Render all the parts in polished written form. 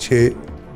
6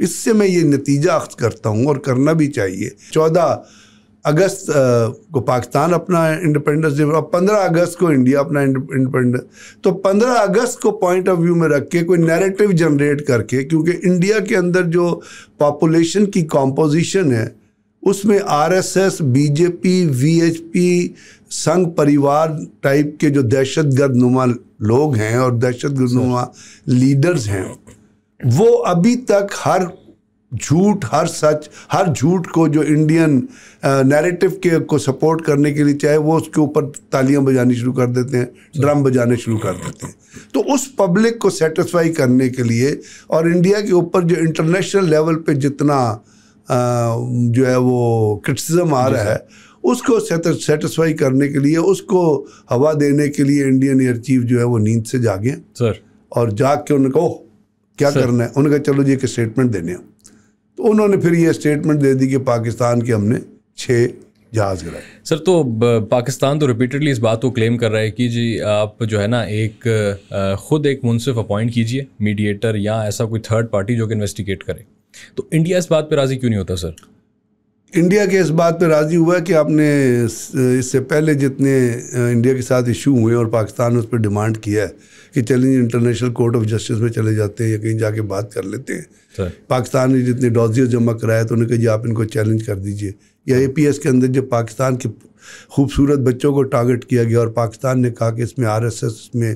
اس سے میں یہ نتیجہ اخذ کرتا ہوں اور کرنا بھی چاہیے. 14 اگست کو پاکستان اپنا انڈیپینڈنس ڈے اور 15 اگست کو انڈیا اپنا انڈیپینڈنس. تو 15 اگست کو پوائنٹ آف ویو میں رکھ کے کوئی نیریٹو جنریٹ کر کے, کیونکہ انڈیا کے اندر جو پاپولیشن کی کمپوزیشن ہے اس میں RSS, BJP, VHP, سنگھ پریوار ٹائپ کے جو دہشت گرد نما لوگ ہیں اور دہشت گرد نما لیڈرز ہیں, وہ ابھی تک ہر جھوٹ, ہر سچ, ہر جھوٹ کو جو انڈین نیریٹو کے کو سپورٹ کرنے کے لیے چاہے وہ اس کے اوپر تالیاں بجانی شروع کر دیتے ہیں, ڈرم بجانے شروع کر دیتے ہیں. تو اس پبلک کو سیٹسفائی کرنے کے لیے اور انڈیا کے اوپر جو انٹرنیشنل لیول پہ جتنا جو ہے وہ کرٹیسزم آ رہا ہے اس کو سیٹسفائی کرنے کے لیے, اس کو ہوا دینے کے لیے انڈین ایئر چیف جو ہے وہ نیند سے جاگے سر, اور جاگ کے انہوں نے کہا کیا کرنا ہے, انہوں نے کہا چلو جی ایک اسٹیٹمنٹ دینے ہیں. تو انہوں نے پھر یہ اسٹیٹمنٹ دے دی کہ پاکستان کے ہم نے 6 جہاز گرائے. سر تو پاکستان تو ریپیٹڈلی اس بات کو کلیم کر رہا ہے کہ جی آپ جو ہے نا خود ایک منصف اپوائنٹ کیجئے, میڈیٹر یا ایسا کوئی تھرڈ پارٹی جو کہ انویسٹیگیٹ کرے. تو انڈیا اس بات پہ راضی کیوں نہیں ہوتا سر؟ انڈیا کے اس بات پہ راضی ہوا ہے کہ آپ نے اس سے پہلے جتنے انڈیا کے ساتھ ایشو ہوئے اور پاکستان نے اس پہ ڈیمانڈ کیا ہے کہ چلیں انٹرنیشنل کورٹ آف جسٹس میں چلے جاتے ہیں یا کہیں جا کے بات کر لیتے ہیں. پاکستان نے جتنے ڈازیز جمع کرایا تو انہوں نے کہا جی آپ ان کو چیلنج کر دیجئے. یا APS کے اندر جب پاکستان کے خوبصورت بچوں کو ٹارگٹ کیا گیا اور پاکستان نے کہا کہ اس میں RSS میں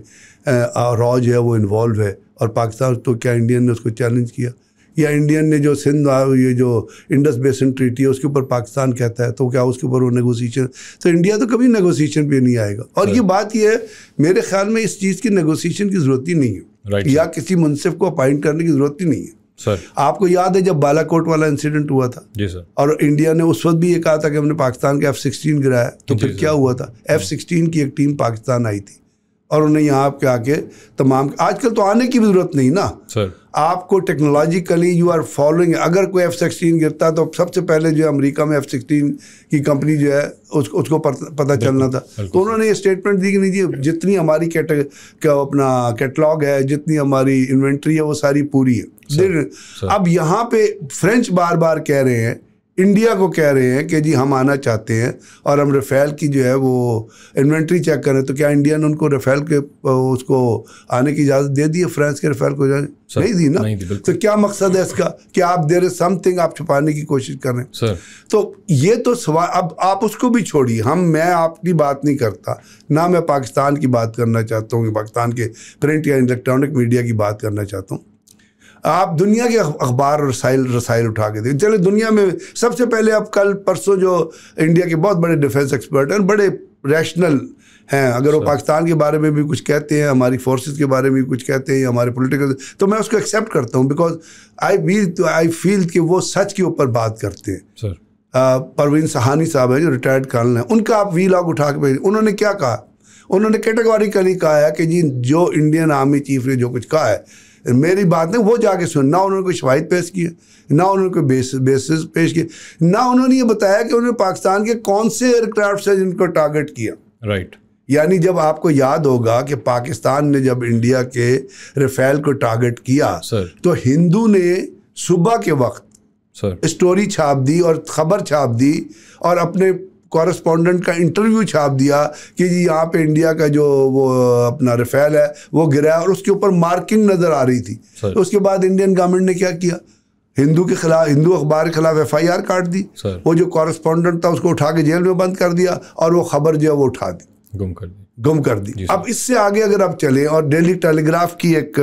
روج ہے وہ انوالو ہے, اور پاکستان تو کیا انڈین نے اس کو چیلنج کیا؟ یا انڈین نے جو سندھ یہ جو انڈس بیسن ٹریٹی ہے اس کے اوپر پاکستان کہتا ہے تو کیا اس کے اوپر وہ نیگوسیشن؟ تو انڈیا تو کبھی نیگوسیشن پہ نہیں آئے گا. اور یہ بات یہ ہے میرے خیال میں اس چیز کی نیگوسیشن کی ضرورت ہی نہیں ہے, یا کسی منصف کو اپائنٹ کرنے کی ضرورت ہی نہیں ہے. سر آپ کو یاد ہے جب بالا کوٹ والا انسیڈنٹ ہوا تھا, جی سر, اور انڈیا نے اس وقت بھی یہ کہا تھا کہ ہم نے پاکستان کا F-16 گرایا, تو پھر کیا ہوا تھا؟ F-16 کی ایک ٹیم پاکستان آئی تھی اور انہیں یہاں پہ آ کے تمام, آج کل تو آنے کی بھی ضرورت نہیں نا سر, آپ کو ٹیکنالوجیکلی یو آر فالوئنگ. اگر کوئی F-16 گرتا تو سب سے پہلے جو ہے امریکہ میں F-16 کی کمپنی جو ہے اس کو پتہ چلنا تھا. تو انہوں نے یہ اسٹیٹمنٹ دی کہ نہیں جی جتنی ہماری اپنا کیٹلاگ ہے, جتنی ہماری انوینٹری ہے وہ ساری پوری ہے. اب یہاں پہ فرینچ بار بار کہہ رہے ہیں, انڈیا کو کہہ رہے ہیں کہ جی ہم آنا چاہتے ہیں اور ہم رفیل کی جو ہے وہ انوینٹری چیک کریں. تو کیا انڈیا نے ان کو رفیل کے اس کو آنے کی اجازت دے دی ہے؟ فرانس کے رفیل کو نہیں دی نا. تو کیا مقصد ہے اس کا کہ آپ دیر از سم تھنگ آپ چھپانے کی کوشش کر رہے ہیں. تو یہ تو سوال, اب آپ اس کو بھی چھوڑیے, میں آپ کی بات نہیں کرتا, نہ میں پاکستان کی بات کرنا چاہتا ہوں, پاکستان کے پرنٹ یا الیکٹرانک میڈیا کی بات کرنا چاہتا ہوں. آپ دنیا کے اخبار اور رسائل اٹھا کے دیکھیں. چلے دنیا میں سب سے پہلے اب کل پرسوں جو انڈیا کے بہت بڑے ڈیفینس ایکسپرٹ ہیں, بڑے ریشنل ہیں, اگر وہ پاکستان کے بارے میں بھی کچھ کہتے ہیں, ہماری فورسز کے بارے میں بھی کچھ کہتے ہیں, یا ہمارے پولیٹیکل, تو میں اس کو ایکسیپٹ کرتا ہوں, بیکاز آئی فیل کہ وہ سچ کے اوپر بات کرتے ہیں. پروین سہانی صاحب ہیں جو ریٹائرڈ کرنل ہیں, ان کا آپ وی لاگ اٹھا کے بھیجیں. انہوں نے کیا کہا؟ انہوں نے کیٹیگوریکلی کہا ہے کہ جی جو انڈین آرمی چیف نے جو کچھ کہا ہے, میری بات نہیں, وہ جا کے سن. نہ انہوں نے کوئی شواہد پیش کیے, نہ انہوں نے کوئی بیسز پیش کیے, نہ انہوں نے یہ بتایا کہ انہوں نے پاکستان کے کون سے ایئر کرافٹ سے جن کو ٹارگٹ کیا. رائٹ. یعنی جب آپ کو یاد ہوگا کہ پاکستان نے جب انڈیا کے رفیل کو ٹارگٹ کیا تو ہندو نے صبح کے وقت اسٹوری چھاپ دی اور خبر چھاپ دی اور اپنے کورسپونڈنٹ کا انٹرویو چھاپ دیا کہ جی یہاں پہ انڈیا کا جو وہ اپنا رفیل ہے وہ گرا, اور اس کے اوپر مارکنگ نظر آ رہی تھی. تو اس کے بعد انڈین گورنمنٹ نے کیا کیا؟ ہندو کے خلاف, ہندو اخبار کے خلاف FIR کاٹ دی. وہ جو کورسپونڈنٹ تھا اس کو اٹھا کے جیل میں بند کر دیا, اور وہ خبر جو ہے وہ اٹھا دی, گم کر دی. اب اس سے آگے اگر آپ چلیں, اور ڈیلی ٹیلی گراف کی ایک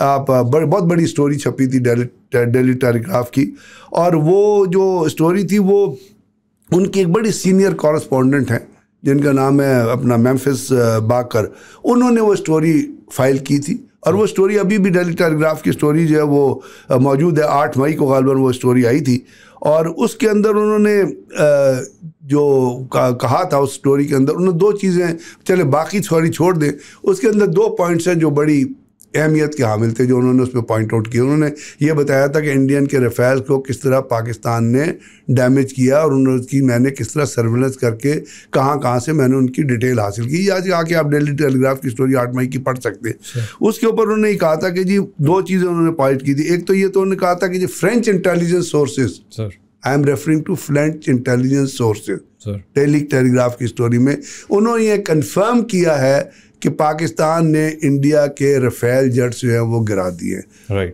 آپ بہت بڑی اسٹوری چھپی تھی ڈیلی ٹیلی گراف کی, اور وہ جو اسٹوری تھی وہ ان کی ایک بڑی سینئر کورسپونڈنٹ ہیں جن کا نام ہے اپنا میمفس باکر, انہوں نے وہ اسٹوری فائل کی تھی, اور وہ اسٹوری ابھی بھی ڈیلی ٹیلی گراف کی اسٹوری جو ہے وہ موجود ہے. 8 مئی کو غالباً وہ اسٹوری آئی تھی, اور اس کے اندر انہوں نے جو کہا تھا اس اسٹوری کے اندر, انہوں نے 2 چیزیں, چلے باقی سوری چھوڑ دیں, اس کے اندر 2 پوائنٹس ہیں جو بڑی اہمیت کے حامل تھے جو انہوں نے اس پہ پوائنٹ آؤٹ کیا. انہوں نے یہ بتایا تھا کہ انڈین کے رفیل کو کس طرح پاکستان نے ڈیمیج کیا اور انہوں کی میں نے کس طرح سرویلنس کر کے کہاں سے میں نے ان کی ڈیٹیل حاصل کی. آج آ کے آپ ڈیلی ٹیلی گراف کی اسٹوری 8 مئی کی پڑھ سکتے ہیں. اس کے اوپر انہوں نے یہ کہا تھا کہ جی 2 چیزیں انہوں نے پوائنٹ کی تھی. ایک تو یہ تو انہوں نے کہا تھا کہ جی French intelligence sources, I am referring to French intelligence sources, Daily Telegraph کی اسٹوری میں انہوں نے یہ کنفرم کیا ہے کہ پاکستان نے انڈیا کے رفیل جیٹس جو ہیں وہ گرا دیے.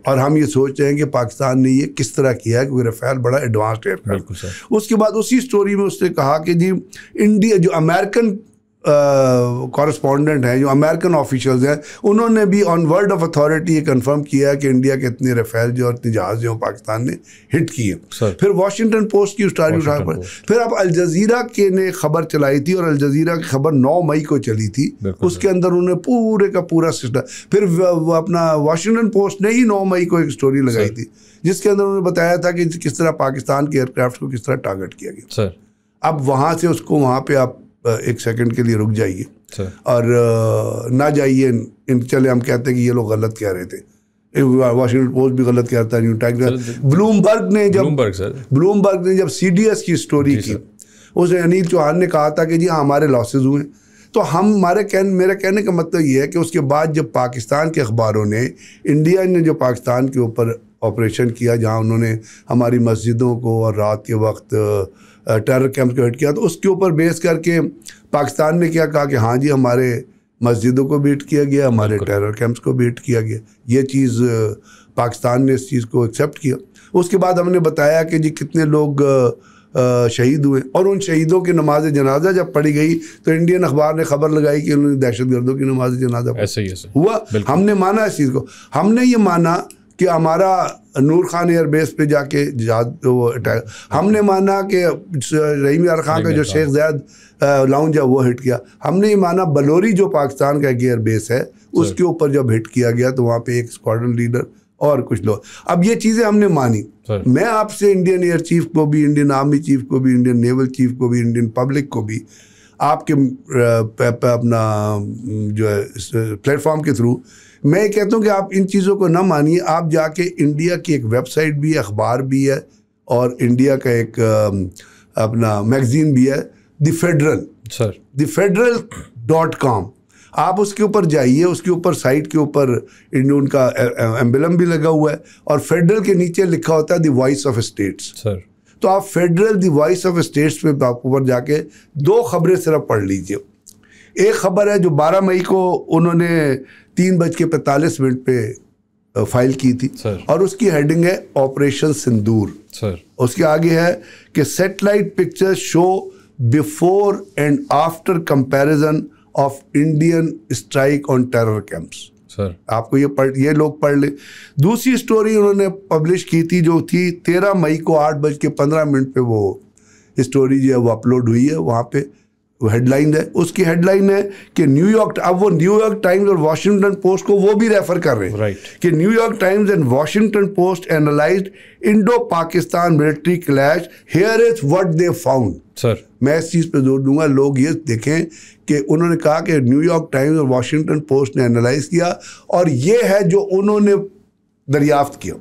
اور ہم یہ سوچ رہے ہیں کہ پاکستان نے یہ کس طرح کیا ہے, کیونکہ رفیل بڑا ایڈوانسڈ ایئرکرافٹ. اس کے بعد اسی اسٹوری میں اس نے کہا کہ جی انڈیا جو امریکن کورسپونڈنٹ ہیں, جو امریکن آفیشلز ہیں, انہوں نے بھی آن ورڈ آف اتھارٹی یہ کنفرم کیا ہے کہ انڈیا کے اتنے رفیل جو اور اتنے جہاز جو پاکستان نے ہٹ کیے. پھر واشنگٹن پوسٹ کی اسٹوری اٹھا پڑ, پھر اب الجزیرہ کے نے خبر چلائی تھی اور الجزیرہ کی خبر 9 مئی کو چلی تھی. اس کے اندر انہوں نے پورے کا پورا سسٹم, پھر وہ اپنا واشنگٹن پوسٹ نے ہی 9 مئی کو ایک اسٹوری لگائی تھی جس کے اندر انہوں نے بتایا تھا کہ کس طرح پاکستان کے ایئرکرافٹ کو کس طرح ٹارگٹ کیا گیا. اب وہاں سے اس کو وہاں پہ آپ 1 سیکنڈ کے لیے رک جائیے اور نہ جائیے. چلے ہم کہتے ہیں کہ یہ لوگ غلط کہہ رہے تھے, واشنگٹن پوسٹ بھی غلط کہتا ہے, نیو ٹائمز, بلومبرگ نے جب CDS کی اسٹوری کی, اس انیل چوہان نے کہا تھا کہ جی ہاں ہمارے لاسز ہوئے. تو میرا کہنے کا مطلب یہ ہے کہ اس کے بعد جب پاکستان کے اخباروں نے, انڈیا نے جو پاکستان کے اوپر آپریشن کیا جہاں انہوں نے ہماری مسجدوں کو اور رات کے وقت ٹیرر کیمپ کو ہٹ کیا, تو اس کے اوپر بیس کر کے پاکستان نے کیا کہا کہ ہاں جی ہمارے مسجدوں کو بھی ہٹ کیا گیا, ہمارے ٹیرر کیمپس کو بھی ہٹ کیا گیا. یہ چیز پاکستان نے اس چیز کو ایکسیپٹ کیا. اس کے بعد ہم نے بتایا کہ جی کتنے لوگ شہید ہوئے, اور ان شہیدوں کی نماز جنازہ جب پڑھی گئی تو انڈین اخبار نے خبر لگائی کہ انہوں نے دہشت گردوں کی نماز جنازہ ایسے ہوا. ہم نے مانا اس چیز کو, ہم نے یہ مانا کہ ہمارا نور خان ایئر بیس پہ جا کے ہم نے مانا کہ رحیم یار خان کا جو شیخ زید لاؤنج ہے وہ ہٹ کیا. ہم نے یہ مانا بلوری جو پاکستان کا ایک ایئر بیس ہے اس کے اوپر جب ہٹ کیا گیا تو وہاں پہ ایک اسکواڈرن لیڈر اور کچھ لوگ. اب یہ چیزیں ہم نے مانی. میں آپ سے انڈین ایئر چیف کو بھی, انڈین آرمی چیف کو بھی, انڈین نیول چیف کو بھی, انڈین پبلک کو بھی آپ کے اپنا جو ہے پلیٹ فارم کے تھرو میں کہتا ہوں کہ آپ ان چیزوں کو نہ مانیے. آپ جا کے انڈیا کی ایک ویب سائٹ بھی ہے, اخبار بھی ہے, اور انڈیا کا ایک اپنا میگزین بھی ہے, thefederal.com. آپ اس کے اوپر جائیے, اس کے اوپر سائٹ کے اوپر ان کا ایمبلم بھی لگا ہوا ہے, اور فیڈرل کے نیچے لکھا ہوتا ہے دی وائس آف اسٹیٹس. تو آپ federal the voice of states پہ اوپر جا کے 2 خبریں صرف پڑھ لیجیے. ایک خبر ہے جو 12 مئی کو انہوں نے 3:45 پہ فائل کی تھی, اور اس کی ہیڈنگ ہے آپریشن سندور. اس کے آگے ہے کہ satellite picture show before and after comparison of Indian strike on terror camps. آپ کو یہ لوگ پڑھ لیں. دوسری اسٹوری انہوں نے پبلش کی تھی جو تھی 13 مئی کو 8:15 پہ وہ اسٹوری جو ہے وہ اپلوڈ ہوئی ہے. وہاں پہ ہیڈ لائن ہے, اس کی ہیڈ لائن ہے کہ نیو یارک, اب وہ نیو یارک ٹائمز اور واشنگٹن پوسٹ کو وہ بھی ریفر کر رہے ہیں کہ New York Times and Washington Post analysed Indo Pakistan military clash, here is what they found. میں اس چیز پہ زور دوں گا, لوگ یہ دیکھیں کہ انہوں نے کہا کہ نیو یارک ٹائمز اور واشنگٹن پوسٹ نے اینالائز کیا اور یہ ہے جو انہوں نے دریافت کیا.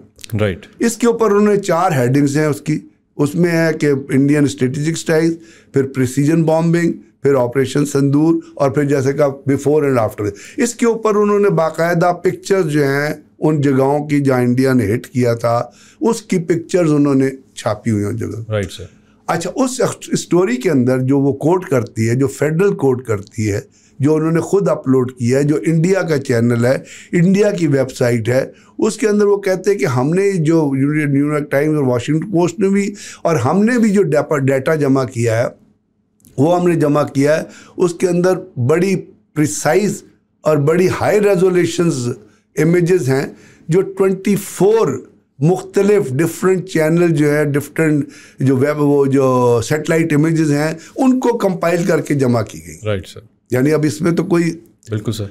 اس کے اوپر انہوں نے 4 ہیڈنگز ہیں اس کی. اس میں ہے کہ انڈین اسٹریٹجک اسٹرائک, پھر پریسیجن بامبنگ, پھر آپریشن سندور, اور پھر جیسے کہ بیفور اینڈ آفٹر. اس کے اوپر انہوں نے باقاعدہ پکچرز جو ہیں ان جگہوں کی جہاں انڈیا نے ہٹ کیا تھا اس کی پکچرز انہوں نے چھاپی ہوئی ہیں جگہ. اچھا, اس اسٹوری کے اندر جو وہ کوٹ کرتی ہے, جو فیڈرل کوٹ کرتی ہے, جو انہوں نے خود اپلوڈ کیا ہے, جو انڈیا کا چینل ہے, انڈیا کی ویب سائٹ ہے, اس کے اندر وہ کہتے ہیں کہ ہم نے جو نیو یارک ٹائمز اور واشنگٹن پوسٹ نے بھی اور ہم نے بھی جو ڈیٹا جمع کیا ہے وہ ہم نے جمع کیا ہے, اس کے اندر بڑی پریسائز اور بڑی ہائی ریزولیشنز امیجز ہیں جو 24 مختلف ڈفرینٹ چینل جو ہے, ڈفرینٹ جو ویب وہ جو سیٹلائٹ امیجز ہیں ان کو کمپائل کر کے جمع کی گئی. یعنی اب اس میں تو کوئی بالکل سر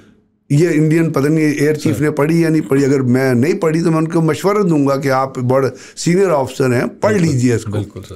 یہ انڈین پتہ نہیں ایئر چیف نے پڑھی یا نہیں پڑھی. اگر میں نہیں پڑھی تو میں ان کو مشورہ دوں گا کہ آپ بڑے سینئر آفیسر ہیں, پڑھ لیجئے اس کو. بالکل سر.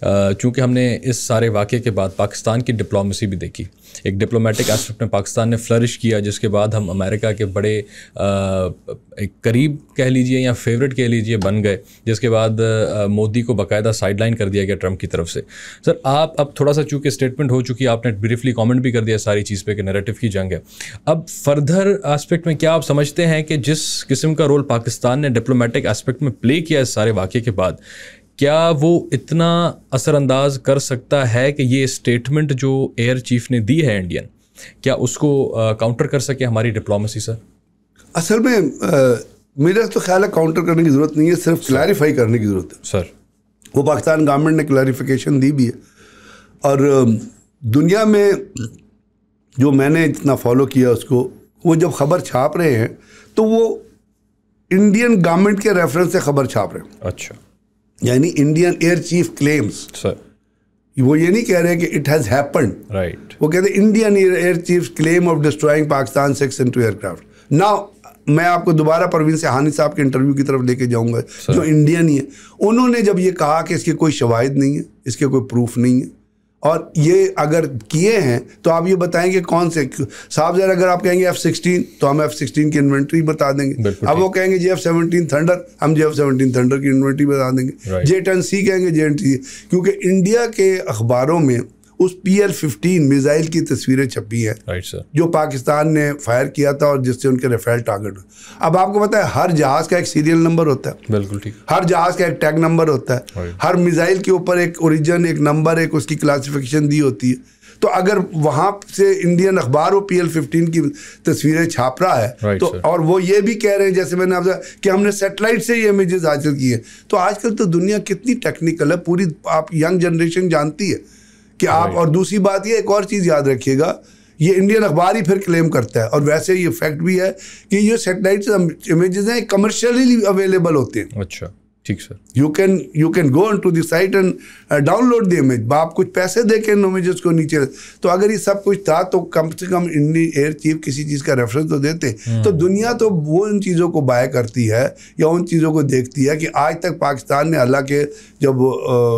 چونکہ ہم نے اس سارے واقعے کے بعد پاکستان کی ڈپلومیسی بھی دیکھی, ایک ڈپلومیٹک ایسپیکٹ میں پاکستان نے فلرش کیا, جس کے بعد ہم امریکہ کے بڑے ایک قریب کہہ لیجئے یا فیوریٹ کہہ لیجئے بن گئے, جس کے بعد مودی کو باقاعدہ سائڈ لائن کر دیا گیا ٹرمپ کی طرف سے. سر آپ اب تھوڑا سا چونکہ اسٹیٹمنٹ ہو چکی ہے, آپ نے بریفلی کامنٹ بھی کر دیا ساری چیز پہ کہ نیریٹو کی جنگ ہے, اب فردر اسپیکٹ میں کیا آپ سمجھتے ہیں کہ جس قسم کا رول پاکستان نے ڈپلومیٹک اسپیکٹ میں پلے کیا اس سارے واقعے کے بعد, کیا وہ اتنا اثر انداز کر سکتا ہے کہ یہ اسٹیٹمنٹ جو ایئر چیف نے دی ہے انڈین, کیا اس کو کاؤنٹر کر سکے ہماری ڈپلومیسی؟ سر اصل میں میرا تو خیال ہے کاؤنٹر کرنے کی ضرورت نہیں ہے, صرف کلیریفائی کرنے کی ضرورت ہے. سر وہ پاکستان گورنمنٹ نے کلیریفیکیشن دی بھی ہے, اور دنیا میں جو میں نے جتنا فالو کیا اس کو, وہ جب خبر چھاپ رہے ہیں تو وہ انڈین گورنمنٹ کے ریفرنس سے خبر چھاپ رہے ہیں. اچھا, یعنی انڈین ایئر چیف کلیمز, سر وہ یہ نہیں کہہ رہے کہ اٹ ہیز ہیپنڈ, رائٹ, وہ کہتے ہیں Indian air chief claim of destroying Pakistan 602 aircraft. Now میں آپ کو دوبارہ پروین سہانی صاحب کے انٹرویو کی طرف لے کے جاؤں گا, جو انڈین ہی ہے. انہوں نے جب یہ کہا کہ اس کے کوئی شواہد نہیں ہے, اس کے کوئی پروف نہیں ہے, اور یہ اگر کیے ہیں تو آپ یہ بتائیں کہ کون سے صاحب. ذرا اگر آپ کہیں گے F-16 تو ہم F-16 کی انوینٹری بتا دیں گے. اب وہ کہیں گے F-17 تھنڈر, ہم F-17 تھنڈر کی انوینٹری بتا دیں گے. J-10C کہیں گے J-10C, کیونکہ انڈیا کے اخباروں میں اس PL-15 میزائل کی تصویریں چھپی ہیں جو پاکستان نے فائر کیا تھا اور جس سے ان کے ریفیل ٹارگٹ ہوئے. اب آپ کو پتہ ہے ہر جہاز کا ایک سیریل نمبر ہوتا ہے, بالکل ٹھیک, ہر جہاز کا ایک ٹیگ نمبر ہوتا ہے, ہر میزائل کے اوپر ایک اوریجن, ایک نمبر, ایک اس کی کلاسیفیکیشن دی ہوتی ہے. تو اگر وہاں سے انڈین اخبار وہ PL-15 کی تصویریں چھاپ رہا ہے تو, اور وہ یہ بھی کہہ رہے ہیں جیسے میں نے آپ سے کہ ہم نے سیٹلائٹ سے یہ امیجز حاصل کیے. تو آج کل تو دنیا کتنی ٹیکنیکل ہے, پوری آپ ینگ جنریشن جانتی ہے کہ آپ. اور دوسری بات یہ, ایک اور چیز یاد رکھیے گا, یہ انڈین اخبار ہی پھر کلیم کرتا ہے, اور ویسے یہ فیکٹ بھی ہے کہ یہ سیٹلائٹ امیجز ہیں کمرشلی اویلیبل ہوتے ہیں. اچھا ٹھیک سر, you can go onto the site and download the image. آپ کچھ پیسے دے کے ان امیجز کو نیچے. تو اگر یہ سب کچھ تھا تو کم سے کم انڈین ایئر چیف کسی چیز کا ریفرنس تو دیتے. تو دنیا تو وہ ان چیزوں کو بائے کرتی ہے یا ان چیزوں کو دیکھتی ہے کہ آج تک پاکستان نے, حالانکہ جب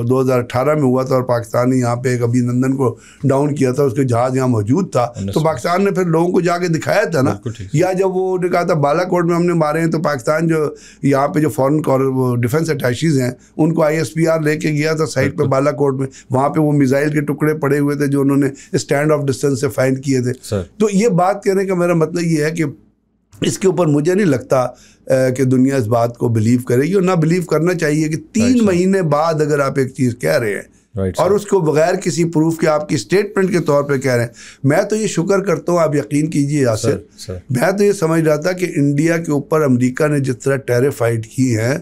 2018 میں ہوا تھا اور پاکستان نے یہاں پہ ایک ابھی نندن کو ڈاؤن کیا تھا, اس کے جہاز یہاں موجود تھا, تو پاکستان نے پھر لوگوں کو جا کے دکھایا تھا نا. یا جب وہ نے کہا تھا بالا کوٹ میں ہم نے مارے ہیں, تو پاکستان جو یہاں پہ جو فورن ڈیفنس اٹیچیز ہیں ان کو ISPR لے کے گیا تھا سائٹ پہ بالا کوٹ میں, وہاں پہ وہ میزائل کے ٹکڑے پڑے ہوئے تھے جو انہوں نے اسٹینڈ آف ڈسٹینس سے فائنڈ کیے تھے. تو یہ بات کہنے کا میرا مطلب یہ ہے کہ اس کے اوپر مجھے نہیں لگتا کہ دنیا اس بات کو بلیو کرے گی, اور نہ بلیو کرنا چاہیے کہ 3 مہینے بعد اگر آپ ایک چیز کہہ رہے ہیں اور اس کو بغیر کسی پروف کے آپ کی اسٹیٹمنٹ کے طور پہ کہہ رہے ہیں. میں تو یہ شکر کرتا ہوں, آپ یقین کیجیے یاسر, میں تو یہ سمجھ رہا تھا کہ انڈیا کے اوپر امریکہ نے جس طرح ٹیریفائڈ کی ہیں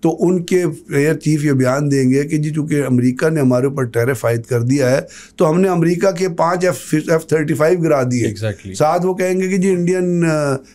تو ان کے ایئر چیف یہ بیان دیں گے کہ جی چونکہ امریکہ نے ہمارے اوپر ٹیریفائڈ کر دیا ہے تو ہم نے امریکہ کے 5 F-35 گرا دیے. ساتھ وہ کہیں گے کہ جی انڈین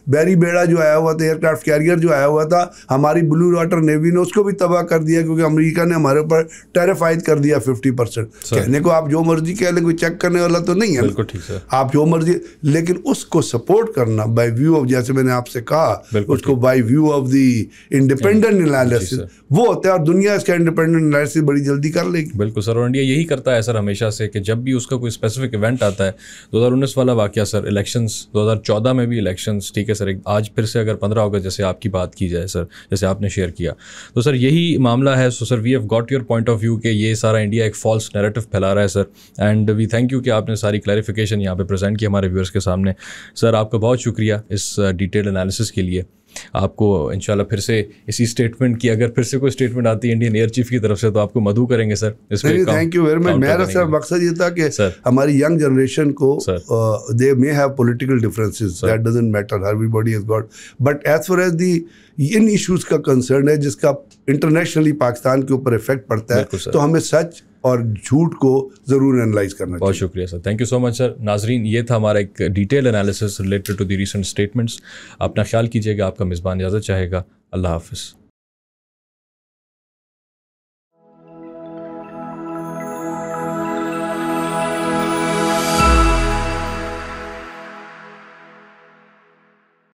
بیری بیڑا جو آیا ہوا تھا, ایئر کرافٹ کیریئر جو آیا ہوا تھا, ہماری بلو واٹر نیوی نے اس کو بھی تباہ کر دیا کیونکہ امریکہ نے ہمارے اوپر ٹیریفائڈ کر دیا 50%. کہنے کو آپ جو مرضی کہہ لیں, کوئی چیک کرنے والا تو نہیں ہے, آپ جو مرضی, لیکن اس کو سپورٹ کرنا بائی ویو آف, جیسے میں نے آپ سے کہا, اس کو by view of the independent analysis وہ ہوتا ہے, اور دنیا اس کا انڈیپینڈنٹ انالیسس بڑی جلدی کر لے گی. بالکل سر, اور انڈیا یہی کرتا ہے سر ہمیشہ سے کہ جب بھی اس کا کوئی اسپیسیفک ایونٹ آتا ہے. 2019 والا واقعہ سر, الیکشنز 2014 میں بھی الیکشنز, ٹھیک ہے سر, آج پھر سے اگر 15 اگست جیسے آپ کی بات کی جائے سر, جیسے آپ نے شیئر کیا, تو سر یہی معاملہ ہے. So sir we have got your point of view کہ یہ سارا انڈیا ایک فالس نیریٹو پھیلا رہا ہے سر, اینڈ وی تھینک یو کہ آپ نے ساری کلیریفیکیشن یہاں پہ پریزنٹ کی ہمارے ویورس کے سامنے. سر آپ کا بہت شکریہ اس ڈیٹیل انالیسس کے لیے. آپ کو انشاءاللہ پھر سے اسی اسٹیٹمنٹ کی, اگر پھر سے کوئی اسٹیٹمنٹ آتی ہے انڈین ایئر چیف کی طرف سے, تو آپ کو مدعو کریں گے سر اس میں. Thank you very much. میرا سر مقصد یہ تھا کہ ہماری ینگ جنریشن کو, they may have political differences, that doesn't matter, everybody has got, but as far as the ان ایشوز کا کنسرن ہے جس کا انٹرنیشنلی پاکستان کے اوپر افیکٹ پڑتا ہے, تو ہمیں سچ اور جھوٹ کو ضرور انالائز کرنا چاہیے. بہت شکریہ سر, تھینک یو سو مچ سر. ناظرین, یہ تھا ہمارا ایک detail analysis related to the recent statements. اپنا خیال کیجیے گا, آپ کا میزبان اجازت چاہے گا. اللہ حافظ.